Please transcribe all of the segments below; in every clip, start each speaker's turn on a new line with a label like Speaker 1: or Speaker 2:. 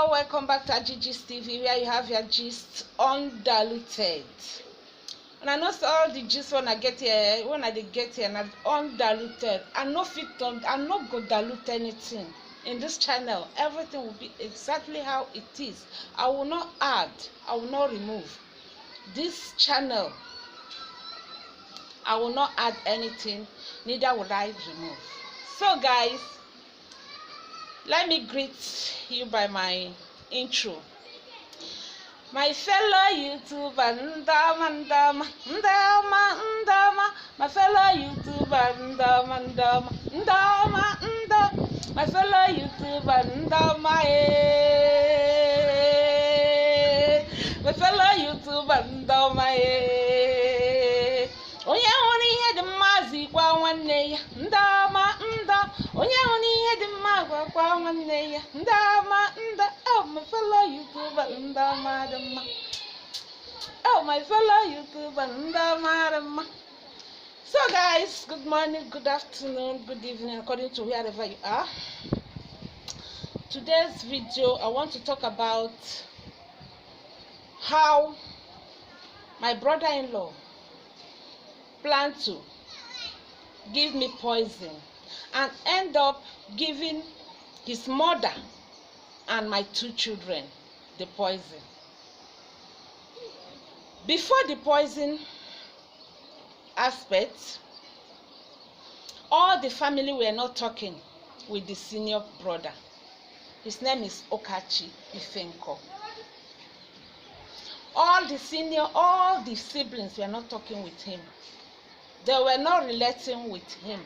Speaker 1: Hello, welcome back to Gist TV, where you have your gist undiluted. And I know all the gist when I get here, and undiluted. I no go dilute anything in this channel. Everything will be exactly how it is. I will not add, I will not remove. This channel, I will not add anything, neither will I remove. So guys, let me greet you by my intro. My fellow YouTuber, ndama, my fellow YouTuber, ndama, my fellow YouTuber, ndama, my fellow YouTuber, ndama, onye hụrụ ihe dị mma zikwa nwanne ya, ndama, onye hụrụ ihe dị mma gwakwa nwanne ya, ndama, oh my fellow YouTuber, ndama, oh my fellow YouTuber, ndama. So guys, good morning, good afternoon, good evening, according to wherever you are. Today's video, I want to talk about how my brother-in-law planned to give me poison and end up giving his mother and my 2 children the poison. Before the poison aspect, all the family were not talking with the senior brother. His name is Okachi Ifenko. All the siblings were not talking with him. They were not relating with him.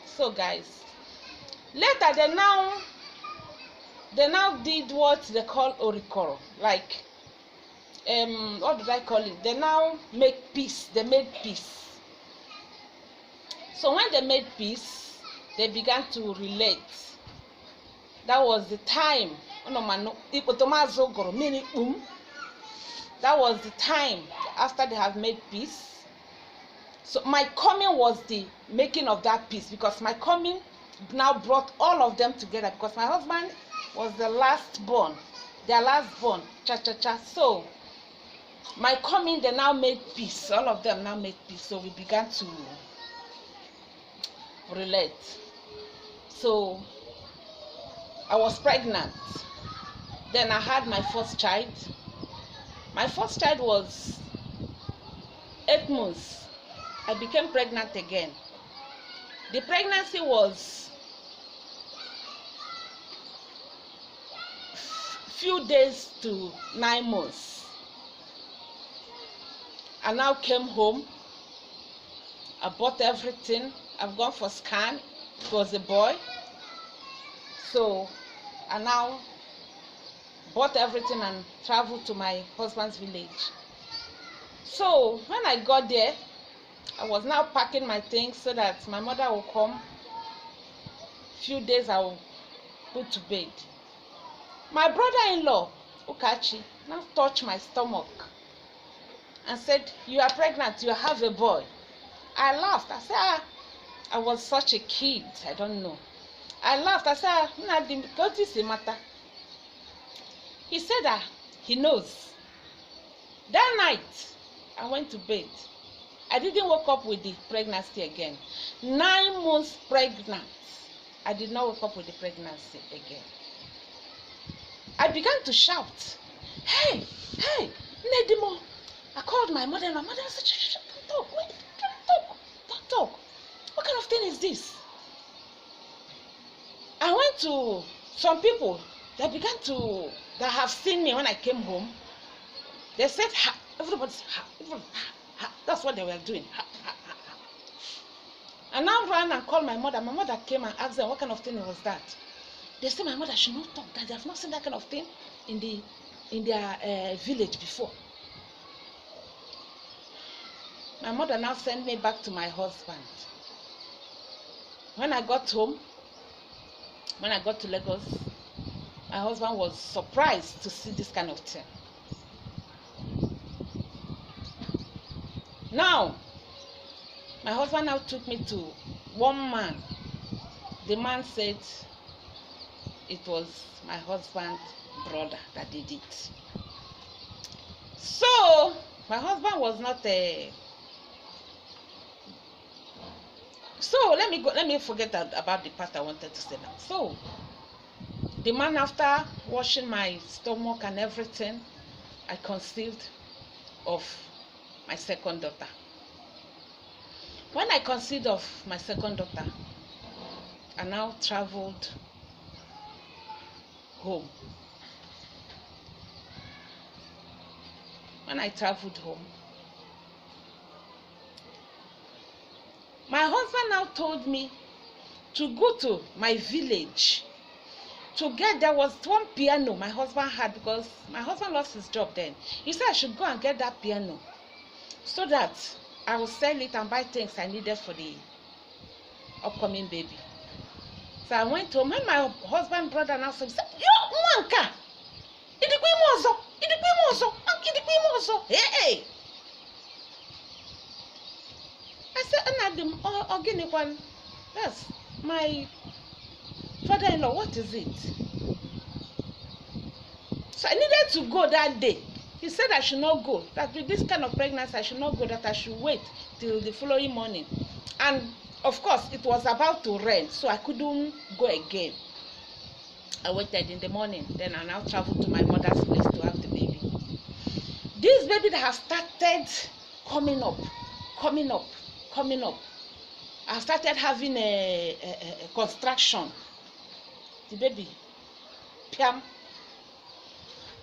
Speaker 1: So guys, later they now did what they call orikoro, like what did I call it? They now make peace. They made peace. So when they made peace, they began to relate. That was the time. That was the time after they have made peace. So my coming was the making of that peace, because my coming now brought all of them together, because my husband was the last born, their last born, So my coming, they now made peace. All of them now made peace. So we began to relate. So I was pregnant. Then I had my first child. My first child was 8 months. I became pregnant again. The pregnancy was few days to 9 months. I now came home. I bought everything. I've gone for scan. It was a boy. So I now bought everything and traveled to my husband's village. So when I got there, I was now packing my things so that my mother will come. Few days I will put to bed. My brother-in-law, Okachi, now touched my stomach and said, "You are pregnant, you have a boy." I laughed. I said, I was such a kid, I don't know. I laughed. I said, "What is the matter?" He said that he knows. That night, I went to bed. I didn't wake up with the pregnancy again. 9 months pregnant. I did not wake up with the pregnancy again. I began to shout, hey, Nedimo. I called my mother and my mother said, shh, don't talk, wait, don't talk. What kind of thing is this? I went to some people that that have seen me when I came home. They said, everybody's that's what they were doing. And now ran and called my mother. My mother came and asked them what kind of thing was that. They said my mother should not talk, that they have not seen that kind of thing in their village before. My mother now sent me back to my husband. When I got home, when I got to Lagos, my husband was surprised to see this kind of thing. Now, my husband now took me to one man. The man said it was my husband brother that did it. So my husband was not a. So let me forget about the part I wanted to say now. So the man, after washing my stomach and everything, I conceived of my second daughter. When I conceived of my second daughter, I now traveled home. When I traveled home, my husband now told me to go to my village to get, there was one piano my husband had, because my husband lost his job then. He said I should go and get that piano so that I will sell it and buy things I needed for the upcoming baby. So I went home. When my husband brother now said, yo, Mwanka, hey. I said, yes, my father-in-law, what is it? So I needed to go that day. He said I should not go, that with this kind of pregnancy I should not go, that I should wait till the following morning. And of course it was about to rain, so I couldn't go again. I waited in the morning. Then I now traveled to my mother's place to have the baby. This baby that has started coming up. I started having a contraction. The baby, Piam.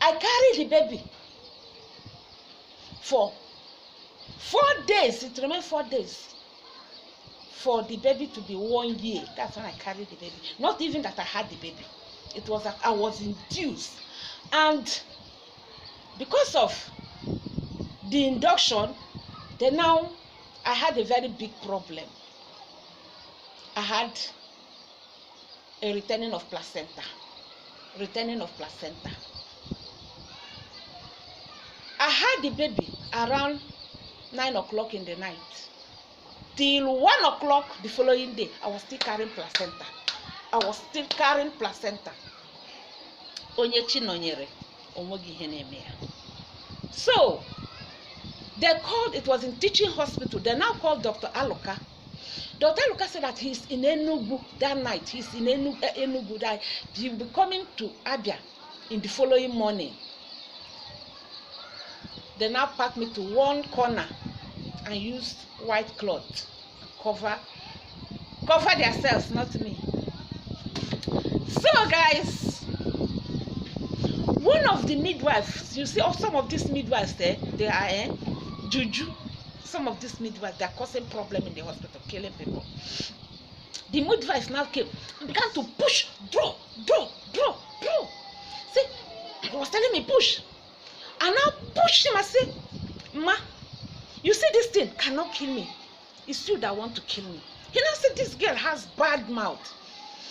Speaker 1: I carried the baby for 4 days. It remained 4 days for the baby to be 1 year. That's when I carried the baby. Not even that I had the baby. It was that I was induced. And because of the induction, then now I had a very big problem. I had a returning of placenta. I had the baby around 9 o'clock in the night. Till 1 o'clock the following day, I was still carrying placenta. Onye chinonyere, onwegi ihe na-eme ya. So they called, it was in teaching hospital. They now called Dr. Aluka. Dr. Aluka said that he's in Enugu that night. He's in Enugu, that he will be coming to Abia in the following morning. They now packed me to one corner and used white cloth cover themselves, not me. So guys, one of the midwives, you see, some of these midwives there, they are juju. Some of these midwives, they are causing problem in the hospital, killing people. The midwives now came and began to push, draw. See, he was telling me push. And now push him. I say, Ma, you see this thing cannot kill me. It's you that want to kill me. He now said this girl has bad mouth.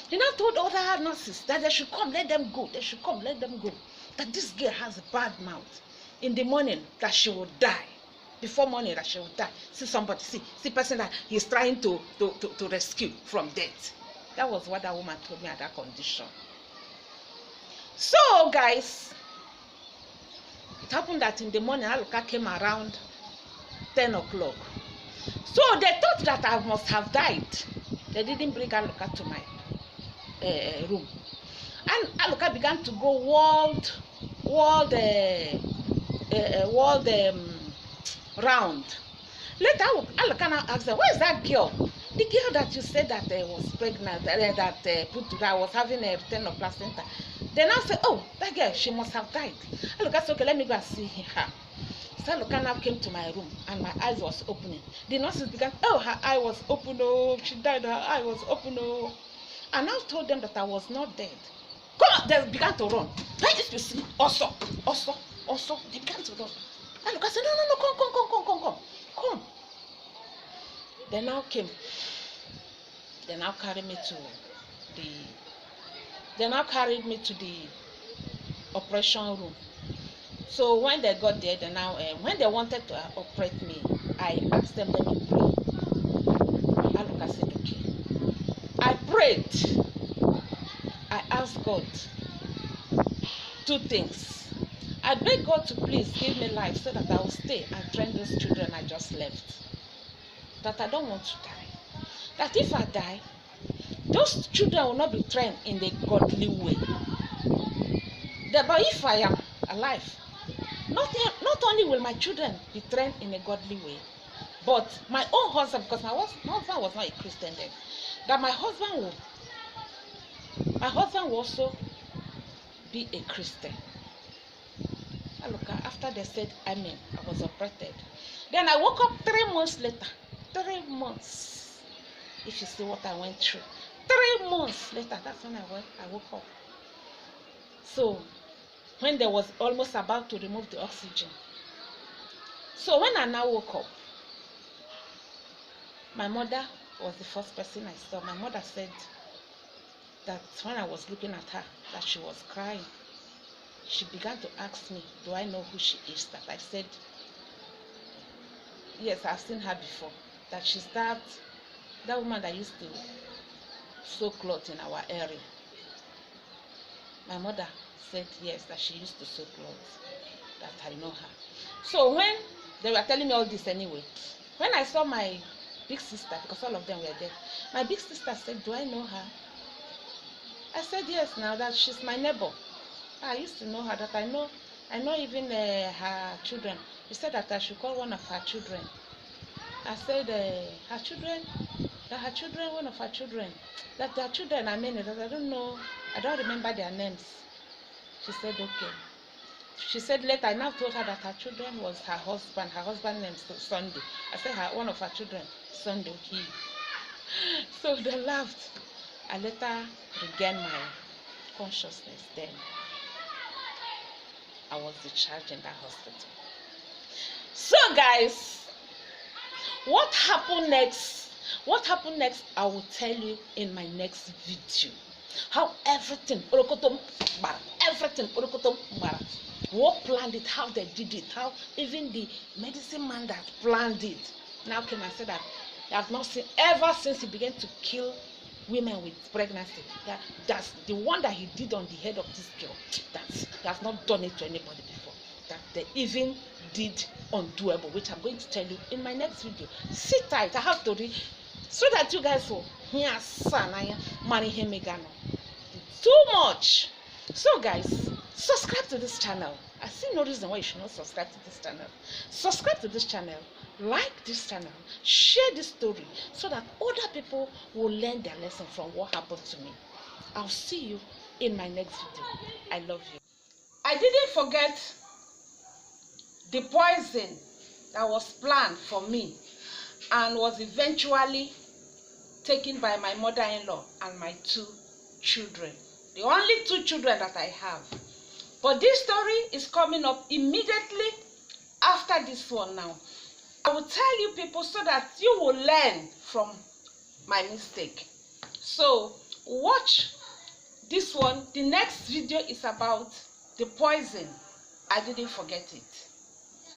Speaker 1: He now told other nurses that they should come, let them go. They should come, let them go. That this girl has a bad mouth. In the morning, that she will die. Before morning, that she will die. See somebody, see person that he's trying to rescue from death. That was what that woman told me at that condition. So, guys, it happened that in the morning, Aluka came around 10 o'clock. So they thought that I must have died. They didn't bring Aluka to my room. And Aluka began to go round. Later, Aluka now asked her, where's that girl? The girl that you said that was pregnant, that was having a return of placenta. They now say, oh, that girl, she must have died. Aluka said, okay, let me go and see her. So Aluka now came to my room and my eyes was opening. The nurses began, oh, her eye was open, oh, she died, her eye was open, oh. And I told them that I was not dead. Come on, they began to run. Where is you see? Also, they began to run. Aluka said, no, come. They now came. They now carried me to the operation room. So when they got there, they now when they wanted to operate me, I asked them, let me pray. Aluka said, okay. I prayed. I asked God two things. I beg God to please give me life so that I will stay and train those children I just left. That I don't want to die. That if I die, those children will not be trained in the godly way. But if I am alive, not only will my children be trained in a godly way, but my own husband, because my husband was not a Christian then, that my husband will also be a Christian. And look, after they said amen, I was operated. Then I woke up 3 months later. 3 months. If you see what I went through. 3 months later, that's when I woke up. So, when they was almost about to remove the oxygen. So when I now woke up, my mother was the first person I saw. My mother said that when I was looking at her, that she was crying. She began to ask me, do I know who she is? That I said, yes, I've seen her before. That she's that woman that used to sew clothes in our area. My mother said yes, that she used to sew clothes, that I know her. So when they were telling me all this anyway, when I saw my big sister, because all of them were there, my big sister said, do I know her? I said yes, now that she's my neighbor. I used to know her, that I know even her children. She said that I should call one of her children. I said one of her children, that their children are many, that I don't know, I don't remember their names. She said okay. She said later, I now told her that her children was her husband's name is Sunday. I said one of her children, Sunday, he. So they laughed. I later regained my consciousness. Then I was discharged in that hospital. So guys, what happened next? I will tell you in my next video. How everything, what planned it, how they did it, how even the medicine man that planned it now came and said that they have not seen, ever since he began to kill women with pregnancy, that's the one that he did on the head of this girl, that has not done it to anybody before, that they even did undoable, which I'm going to tell you in my next video. Sit tight, I have to read so that you guys will hear money hemegano too much. So guys, subscribe to this channel. I see no reason why you should not subscribe to this channel. Subscribe to this channel, like this channel, share this story so that other people will learn their lesson from what happened to me. I'll see you in my next video. I love you. I didn't forget the poison that was planned for me and was eventually taken by my mother-in-law and my 2 children. The only 2 children that I have. But this story is coming up immediately after this one now. I will tell you people so that you will learn from my mistake. So watch this one. The next video is about the poison. I didn't forget it.